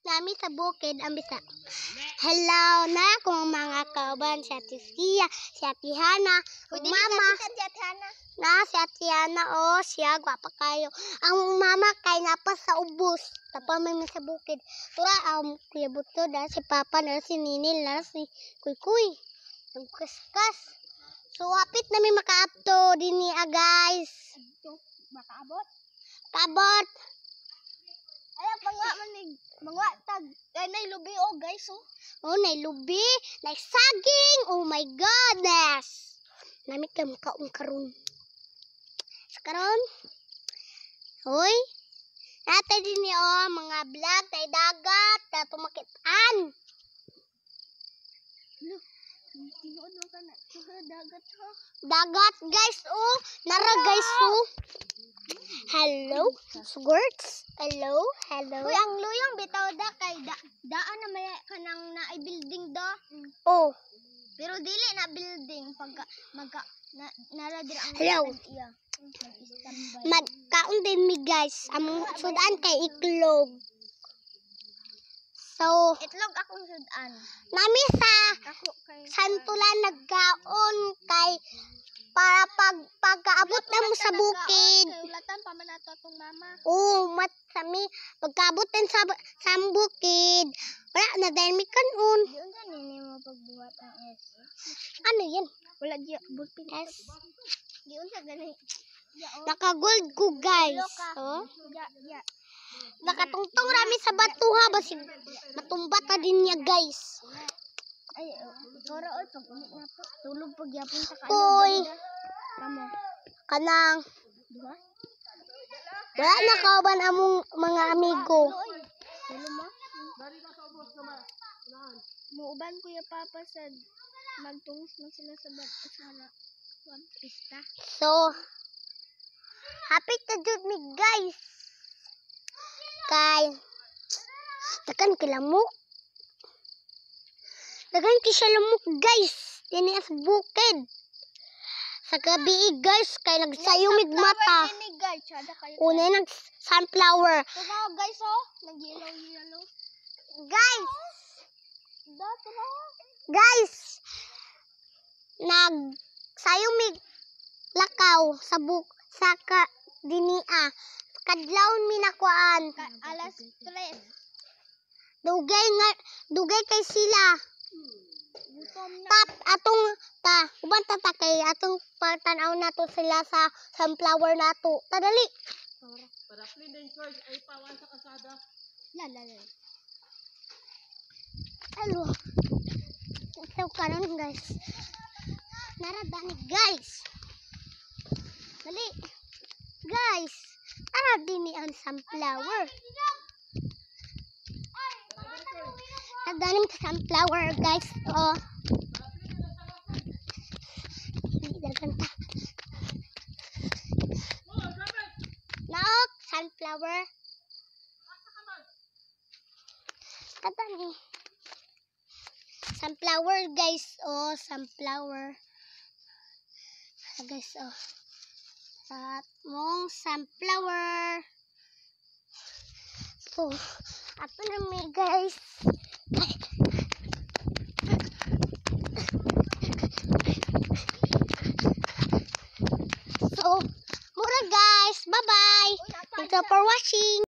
namin sa bukid ang bisa. Hello na kung mga kauban, si Ate Sia, si Ate Hana, mama, si Ate Hana, siya, gwapa kayo. Ang mama kay napa sa ubos, tapos may sa bukid. Tura, Kuya Buto, si Papa, si Ninil, si Kuy, ang kaskas. So, hapit namin maka-apto din niya, guys. Makaabot? Kabot. Ay, mga tag. Ay, nailubi, guys, Nailubi. Nagsaging. Oh my goodness. Namit ka makaong karon. Karon. Hoy. Nata din niya, mga vlog, tay dagat, tumakitaan. Tinuod mo ka na. Dagat, ha? Dagat, guys, Nara, guys, Hello, squirts. Hello. Uy, ang luyong bitaw da kay daan na may kanang na building da. Pero dili na building pagka nara dir ang Hello. Iya. Magkaon din mi, guys. Among sudan kay iklog. So, Itlog akong sudan. nami sa Ako kay Santulan nagkaon kay para pagkaabot na mo sa bukid. Kay ulatan pa man ato atong mama. Mat sami pagkaabot din sa bukid. Wala na dahil mi kanon. Di unsa nini mo pagbuhat ang S? Ano yan? Wala di bulpin S. Di unsa gani. Naka-gold ko, guys. Ya. Nakatungtong rami sa batuha basig matumba ta din niya, guys. Ay, kora oy pag ulit na po. Tulog pag yapon ta ka. Uy. Kamo. Kanang Diba? wala na kauban among mga amigo. Tulo mo? Muuban ko yung papa sa magtungos na sila sa pista. So, happy to jud me, guys. Kay takan kilamok. Dagan ki siya lamok, guys. Dini as bukid. Sa gabi, guys, kay nagsayumig mata. Una nag sunflower. Ito guys, nag-yellow. Guys, Dato na. guys. Nagsayumig lakaw sa dinia. Kadlawon mi nakuan. Alas 3. Dugay kay sila. Gutom na. Uban ta kay atong patanaw nato sila sa sunflower nato. Tadali. Para plinding course ay pawan sa kasada. La. Alo. Ito karon, guys. Naradani, guys. Dali. Guys, naradini ang sunflower. Nagdanim sa sunflower, guys. Dagan ta. Naok, sunflower. Kadani. Sunflower, guys. Sunflower. Guys, sa mong sunflower. So, ato na may, guys. So, mura, guys. Bye-bye. Thank you for watching.